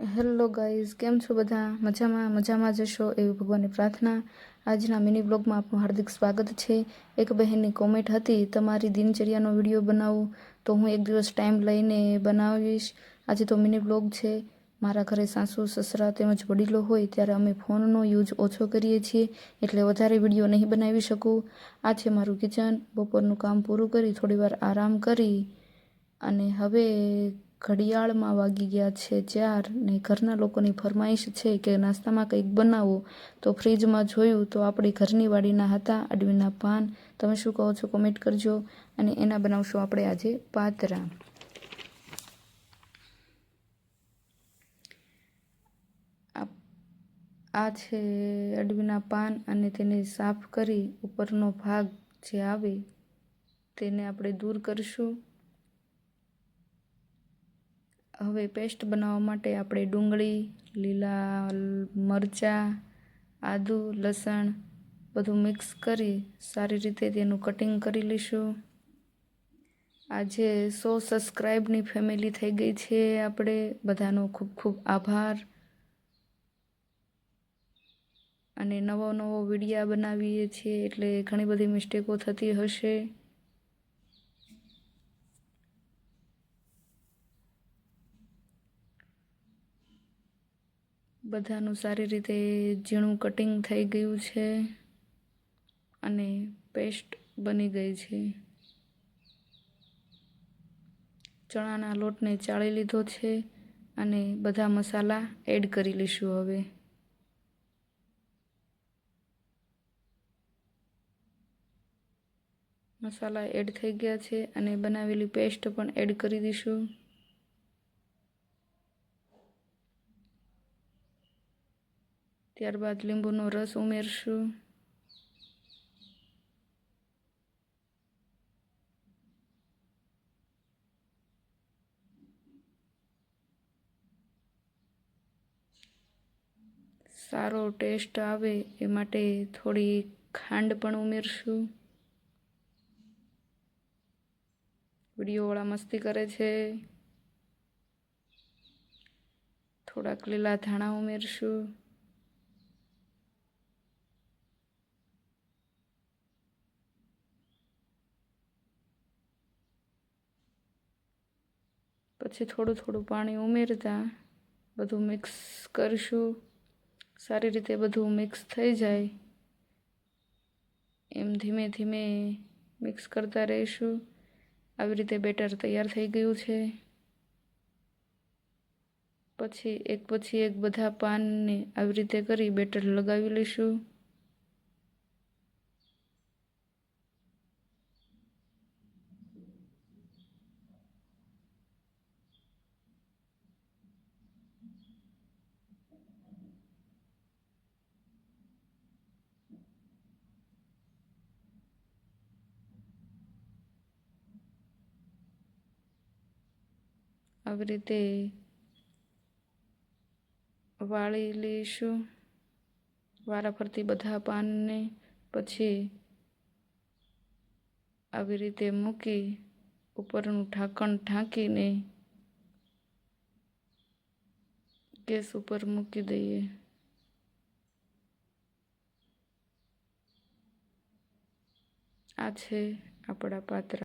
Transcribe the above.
Hello guys, કેમ છો બધા? મજામાં જશો એવી ભગવાનની પ્રાર્થના. આજના મિની બ્લોગમાં આપનું હાર્દિક સ્વાગત છે. એક બહેનની કોમેન્ટ હતી, તમારી દિનચર્યાનો વિડીયો બનાવું, તો હું એક દિવસ ટાઈમ લઈને બનાવીશ. આજે તો મિની બ્લોગ છે. મારા ઘરે સાસુ સસરા તેમજ વડીલો હોય ત્યારે અમે ફોનનો યુઝ ઓછો કરીએ છીએ, એટલે વધારે વિડીયો નહીં બનાવી શકું. આ છે મારું કિચન. બપોરનું કામ પૂરું કરી થોડીવાર આરામ કરી અને હવે ઘડિયાળમાં વાગી ગયા છે 4 ને ઘરના લોકોની ફરમાઈશ છે કે નાસ્તામાં કંઈક બનાવો. તો ફ્રીજમાં જોયું તો આપણી ઘરની વાડીના હતા અડવીના પાન. તમે શું કહો છો કોમેન્ટ કરજો. અને એના બનાવશું આપણે આજે પાતરા. આ છે અડવીના પાન અને તેને સાફ કરી ઉપરનો ભાગ જે આવે તેને આપણે દૂર કરીશું. હવે પેસ્ટ બનાવવા માટે આપણે ડુંગળી, લીલા મરચાં, આદુ, લસણ બધું મિક્સ કરી સારી રીતે તેનું કટિંગ કરી લઈશું. આજે 100 સબસ્ક્રાઈબની ફેમિલી થઈ ગઈ છે. આપણે બધાનો ખૂબ ખૂબ આભાર. અને નવો વિડીયો બનાવીએ છીએ એટલે ઘણી બધી મિસ્ટેકો થતી હશે. બધાનું સારી રીતે ઝીણું કટિંગ થઈ ગયું છે અને પેસ્ટ બની ગઈ છે. ચણાના લોટને ચાળી લીધો છે અને બધા મસાલા એડ કરી લઈશું. હવે મસાલા એડ થઈ ગયા છે અને બનાવેલી પેસ્ટ પણ એડ કરી દઈશું. ત્યારબાદ લીંબુનો રસ ઉમેરશું. સારો ટેસ્ટ આવે એ માટે થોડી ખાંડ પણ ઉમેરશું. વિડીયોવાળા મસ્તી કરે છે. થોડાક લીલા ધાણા ઉમેરશું. પછી થોડું પાણી ઉમેરતા બધું મિક્સ કરીશું. સારી રીતે બધું મિક્સ થઈ જાય એમ ધીમે ધીમે મિક્સ કરતા રહીશું. આવી રીતે બેટર તૈયાર થઈ ગયું છે. પછી એક બધા પાનને આવી રીતે કરી બેટર લગાવી લઈશું. આવી રીતે વાળી લઈશું વારા ફરતી બધા પાનને. પછી આવી રીતે મૂકી ઉપરનું ઢાંકણ ઢાંકીને ગેસ ઉપર મૂકી દઈએ. આ છે આપણા પાતરા.